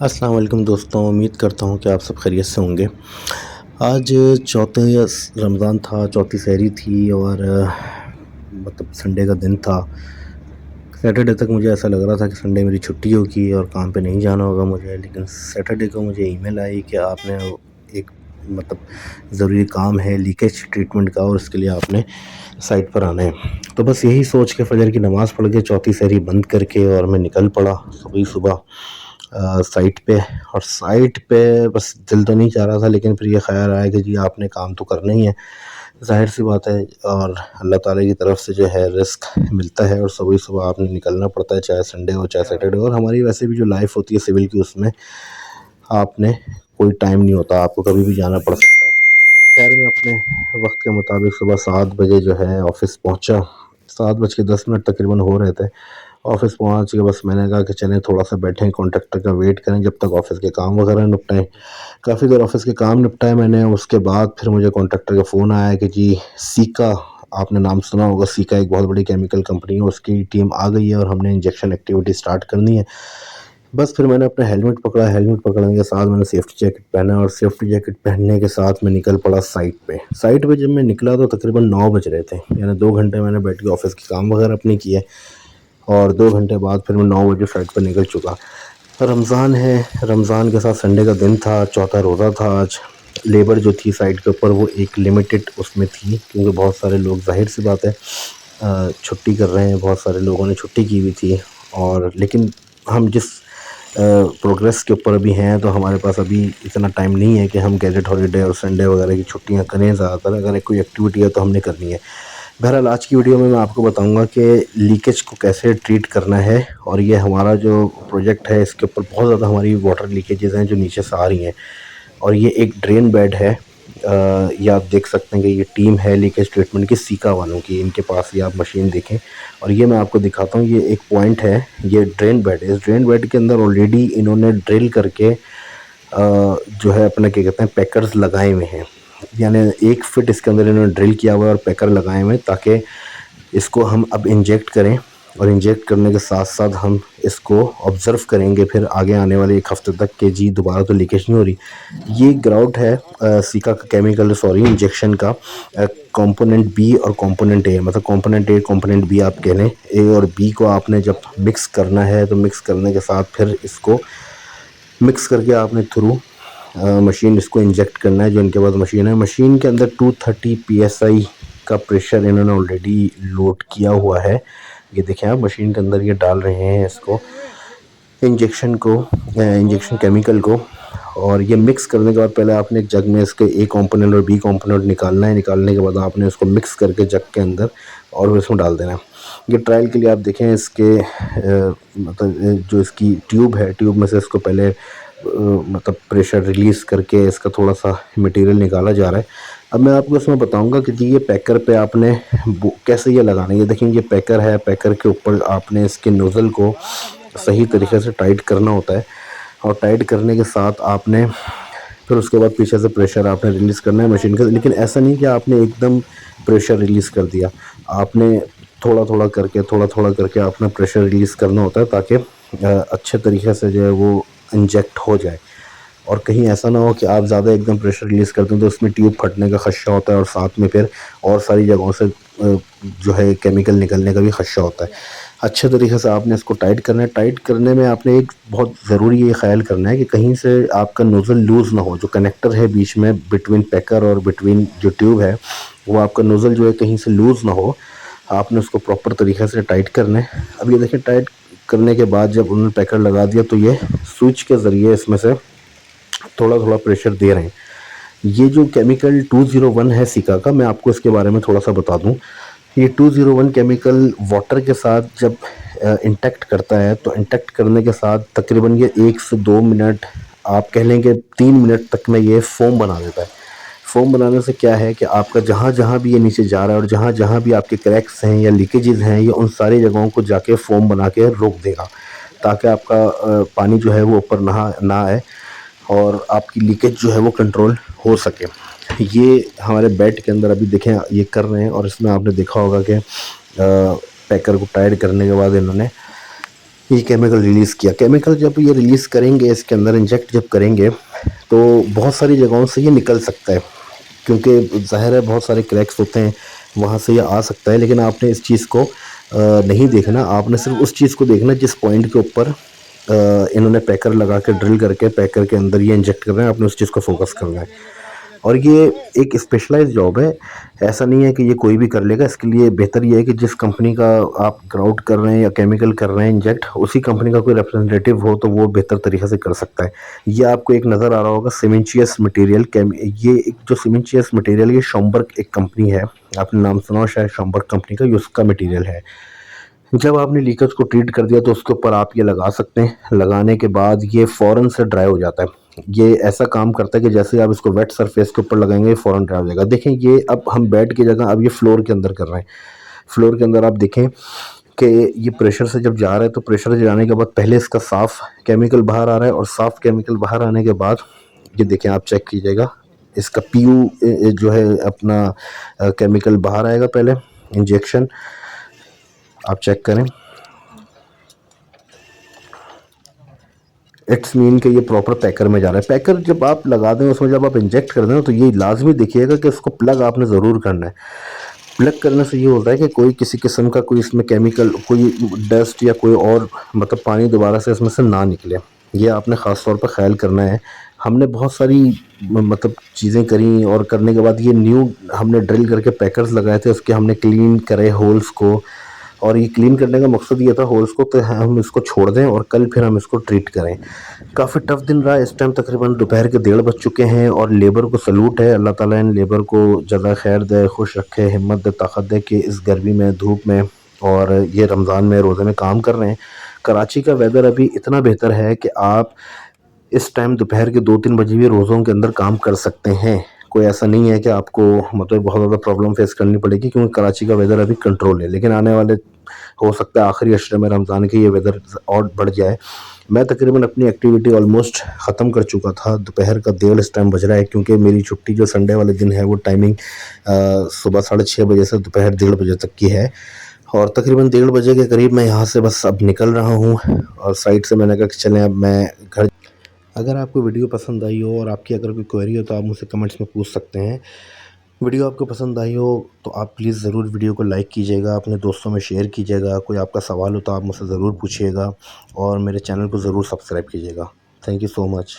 अस्सलाम वालेकुम दोस्तों, उम्मीद करता हूँ कि आप सब खैरियत से होंगे। आज चौथे रमज़ान था, चौथी सहरी थी और मतलब संडे का दिन था। सैटरडे तक मुझे ऐसा लग रहा था कि संडे मेरी छुट्टी होगी और काम पे नहीं जाना होगा मुझे, लेकिन सैटरडे को मुझे ईमेल आई कि आपने एक मतलब ज़रूरी काम है लीकेज ट्रीटमेंट का और उसके लिए आपने साइट पर आना है। तो बस यही सोच के फ़जर की नमाज़ पढ़ के चौथी सहरी बंद करके और मैं निकल पड़ा सुबह साइट पे। और साइट पे बस दिल तो नहीं चाह रहा था, लेकिन फिर ये ख़्याल आया कि जी आपने काम तो करना ही है, ज़ाहिर सी बात है। और अल्लाह ताला की तरफ से जो है रिस्क मिलता है और सुबह आपने निकलना पड़ता है, चाहे संडे हो चाहे सैटरडे। और हमारी वैसे भी जो लाइफ होती है सिविल की, उसमें आपने कोई टाइम नहीं होता, आपको कभी भी जाना पड़ सकता है। खैर मैं अपने वक्त के मुताबिक सुबह 7 बजे जो है ऑफिस पहुंचा। 7 बज के 10 मिनट तकरीबन हो रहे थे। ऑफिस पहुंच के बस मैंने कहा कि चलें थोड़ा सा बैठें, कॉन्ट्रैक्टर का वेट करें जब तक ऑफिस के काम वगैरह निपटाएं। काफ़ी देर ऑफिस के काम निपटाए मैंने। उसके बाद फिर मुझे कॉन्ट्रैक्टर का फ़ोन आया कि जी सीका, आपने नाम सुना होगा, सीका एक बहुत बड़ी केमिकल कंपनी है, उसकी टीम आ गई है और हमने इंजेक्शन एक्टिविटी स्टार्ट करनी है। बस फिर मैंने अपना हेलमेट पकड़ा, हेलमेट पकड़ने के साथ मैंने सेफ्टी जैकेट पहना और सेफ्टी जैकेट पहनने के साथ मैं निकल पड़ा साइट पे। साइट पे जब मैं निकला तो तकरीबन 9 बज रहे थे, यानी 2 घंटे मैंने बैठ के ऑफिस के काम वगैरह अपने किए और 2 घंटे बाद फिर मैं 9 बजे साइट पर निकल चुका। रमज़ान है, रमज़ान के साथ संडे का दिन था, चौथा रोज़ा था आज। लेबर जो थी साइट के ऊपर वो एक लिमिटेड उसमें थी, क्योंकि बहुत सारे लोग, जाहिर सी बात है, छुट्टी कर रहे हैं, बहुत सारे लोगों ने छुट्टी की हुई थी। और लेकिन हम जिस प्रोग्रेस के ऊपर अभी हैं, तो हमारे पास अभी इतना टाइम नहीं है कि हम गैजेट हॉलीडे और संडे वगैरह की छुट्टियां करें। ज़्यादातर अगर कोई एक्टिविटी है तो हमने करनी है। बहरहाल आज की वीडियो में मैं आपको बताऊंगा कि लीकेज को कैसे ट्रीट करना है। और ये हमारा जो प्रोजेक्ट है इसके ऊपर बहुत ज़्यादा हमारी वाटर लीकेजेस हैं जो नीचे से आ रही हैं। और ये एक ड्रेन बेड है। ये आप देख सकते हैं कि ये टीम है लीकेज ट्रीटमेंट की, सीका वालों की, इनके पास ये आप मशीन देखें। और ये मैं आपको दिखाता हूँ, ये एक पॉइंट है, ये ड्रेन बेड है। इस ड्रेन बेड के अंदर ऑलरेडी इन्होंने ड्रिल करके जो है अपना क्या कहते हैं पैकर्स लगाए हुए हैं। यानी 1 फीट इसके अंदर इन्होंने ड्रिल किया हुआ है और पैकर लगाए हुए हैं, ताकि इसको हम अब इंजेक्ट करें। और इंजेक्ट करने के साथ साथ हम इसको ऑब्ज़र्व करेंगे फिर आगे आने वाले 1 हफ्ते तक कि जी दोबारा तो लीकेज नहीं हो रही। ये ग्राउट है सीका का केमिकल, सॉरी, इंजेक्शन का कंपोनेंट बी और कंपोनेंट ए, मतलब कंपोनेंट ए कंपोनेंट बी आप कह लें। ए और बी को आपने जब मिक्स करना है तो मिक्स करने के साथ फिर इसको मिक्स करके आपने थ्रू मशीन इसको इंजेक्ट करना है। जो इनके पास मशीन है, मशीन के अंदर 230 psi का प्रेशर इन्होंने ऑलरेडी लोड किया हुआ है। ये देखें आप, मशीन के अंदर ये डाल रहे हैं इसको, इंजेक्शन को, इंजेक्शन केमिकल को। और ये मिक्स करने के बाद पहले आपने एक जग में इसके ए कंपोनेंट और बी कंपोनेंट निकालना है। निकालने के बाद आपने उसको मिक्स करके जग के अंदर और इसमें डाल देना है। ये ट्रायल के लिए आप देखें इसके मतलब जो इसकी ट्यूब है, ट्यूब में से इसको पहले मतलब प्रेशर रिलीज़ करके इसका थोड़ा सा मटेरियल निकाला जा रहा है। अब मैं आपको इसमें बताऊंगा कि जी ये पैकर पे आपने कैसे ये लगाना है। ये देखें, ये पैकर है, पैकर के ऊपर आपने इसके नोज़ल को सही तरीके से टाइट करना होता है। और टाइट करने के साथ आपने फिर उसके बाद पीछे से प्रेशर आपने रिलीज़ करना है मशीन का। लेकिन ऐसा नहीं कि आपने एकदम प्रेशर रिलीज़ कर दिया, आपने थोड़ा थोड़ा करके आपने प्रेशर रिलीज़ करना होता है, ताकि अच्छे तरीके से जो है वो इंजेक्ट हो जाए। और कहीं ऐसा ना हो कि आप ज़्यादा एकदम प्रेशर रिलीज़ करते हैं तो उसमें ट्यूब फटने का खदशा होता है और साथ में फिर और सारी जगहों से जो है केमिकल निकलने का भी खदशा होता है। अच्छे तरीके से आपने इसको टाइट करना है। टाइट करने में आपने एक बहुत ज़रूरी ये ख्याल करना है कि कहीं से आपका नोज़ल लूज़ ना हो। जो कनेक्टर है बीच में बिटवीन पैकर और बिटवीन जो ट्यूब है, वो आपका नोज़ल जो है कहीं से लूज़ ना हो। आपने उसको प्रॉपर तरीके से टाइट करना है। अब ये देखिए, टाइट करने के बाद जब उन्होंने पैकर लगा दिया तो ये स्विच के ज़रिए इसमें से थोड़ा थोड़ा प्रेशर दे रहे हैं। ये जो केमिकल 201 है सीका का, मैं आपको इसके बारे में थोड़ा सा बता दूं। ये 201 केमिकल वाटर के साथ जब इंटेक्ट करता है तो इंटेक्ट करने के साथ तकरीबन ये 1 से 2 मिनट, आप कह लें कि 3 मिनट तक में ये फोम बना देता है। फोम बनाने से क्या है कि आपका जहाँ जहाँ भी ये नीचे जा रहा है और जहाँ जहाँ भी आपके क्रैक्स हैं या लीकेजेस हैं, ये उन सारी जगहों को जाके फोम बना के रोक देगा, ताकि आपका पानी जो है वो ऊपर ना आए और आपकी लीकेज जो है वो कंट्रोल हो सके। ये हमारे बेड के अंदर अभी देखें ये कर रहे हैं। और इसमें आपने देखा होगा कि पैकर को टाइट करने के बाद इन्होंने ये केमिकल रिलीज़ किया। केमिकल जब ये रिलीज़ करेंगे, इसके अंदर इंजेक्ट जब करेंगे तो बहुत सारी जगहों से ये निकल सकता है, क्योंकि ज़ाहिर है बहुत सारे क्रैक्स होते हैं, वहाँ से ये आ सकता है। लेकिन आपने इस चीज़ को नहीं देखना, आपने सिर्फ उस चीज़ को देखना जिस पॉइंट के ऊपर इन्होंने पैकर लगा के ड्रिल करके पैकर के अंदर ये इंजेक्ट कर रहे हैं। आपने उस चीज़ को फोकस करना है। और ये एक स्पेशलाइज्ड जॉब है, ऐसा नहीं है कि ये कोई भी कर लेगा। इसके लिए बेहतर ये है कि जिस कंपनी का आप ग्राउट कर रहे हैं या केमिकल कर रहे हैं इंजेक्ट, उसी कंपनी का कोई रिप्रेजेंटेटिव हो तो वो बेहतर तरीके से कर सकता है। ये आपको एक नज़र आ रहा होगा सीमेंटियस मटेरियल, ये एक जो सीमेंटियस मटेरियल, ये शॉम्बर्ग एक कंपनी है, आपने नाम सुना हो शायद शॉम्बर्ग कंपनी का, ये उसका मटेरियल है। जब आपने लीकेज को ट्रीट कर दिया तो उसके ऊपर आप ये लगा सकते हैं। लगाने के बाद ये फ़ौरन से ड्राई हो जाता है। ये ऐसा काम करता है कि जैसे ही आप इसको वेट सरफेस के ऊपर लगाएंगे ये फ़ौरन ड्राई हो जाएगा। देखें ये अब हम बेड की जगह अब ये फ्लोर के अंदर कर रहे हैं। फ्लोर के अंदर आप देखें कि ये प्रेशर से जब जा रहा है तो प्रेशर से जाने के बाद पहले इसका साफ़ केमिकल बाहर आ रहा है, और साफ़ केमिकल बाहर आने के बाद ये देखें, आप चेक कीजिएगा, इसका पीयू जो है अपना केमिकल बाहर आएगा। पहले इंजेक्शन आप चेक करें, इट्स मीन कि ये प्रॉपर पैकर में जा रहा है। पैकर जब आप लगा दें उसमें जब आप इंजेक्ट कर दें तो ये लाजमी देखिएगा कि इसको प्लग आपने ज़रूर करना है। प्लग करने से ये होता है कि कोई किसी किस्म का कोई इसमें केमिकल, कोई डस्ट या कोई और मतलब पानी दोबारा से इसमें से ना निकले। ये आपने ख़ास तौर पर ख्याल करना है। हमने बहुत सारी मतलब चीज़ें करी और करने के बाद ये न्यू हमने ड्रिल करके पैकर्स लगाए थे, उसके हमने क्लीन करे होल्स को, और ये क्लीन करने का मकसद ये था होल्स को कि हम इसको छोड़ दें और कल फिर हम इसको ट्रीट करें। काफ़ी टफ दिन रहा। इस टाइम तकरीबन दोपहर के 1:30 बज चुके हैं और लेबर को सलूट है। अल्लाह ताला इन लेबर को ज़्यादा खैर दे, खुश रखे, हिम्मत दे, ताकत दे कि इस गर्मी में, धूप में और ये रमज़ान में रोज़े में काम कर रहे हैं। कराची का वेदर अभी इतना बेहतर है कि आप इस टाइम दोपहर के 2-3 बजे भी रोज़ों के अंदर काम कर सकते हैं। कोई ऐसा नहीं है कि आपको मतलब बहुत ज़्यादा प्रॉब्लम फेस करनी पड़ेगी, क्योंकि कराची का वेदर अभी कंट्रोल है। लेकिन आने वाले हो सकता है आखिरी अशरे में रमज़ान के ये वेदर और बढ़ जाए। मैं तकरीबन अपनी एक्टिविटी ऑलमोस्ट ख़त्म कर चुका था। दोपहर का 1:30 इस टाइम बज रहा है, क्योंकि मेरी छुट्टी जो संडे वाले दिन है वो टाइमिंग सुबह 6:30 बजे से दोपहर 1:30 बजे तक की है। और तकरीबन 1:30 बजे के करीब मैं यहाँ से बस अब निकल रहा हूँ, और साइड से मैंने कहा कि चलें अब मैं घर। अगर आपको वीडियो पसंद आई हो और आपकी अगर कोई क्वेरी हो तो आप मुझसे कमेंट्स में पूछ सकते हैं। वीडियो आपको पसंद आई हो तो आप प्लीज़ ज़रूर वीडियो को लाइक कीजिएगा, अपने दोस्तों में शेयर कीजिएगा। कोई आपका सवाल हो तो आप मुझसे ज़रूर पूछिएगा, और मेरे चैनल को ज़रूर सब्सक्राइब कीजिएगा। Thank you so much.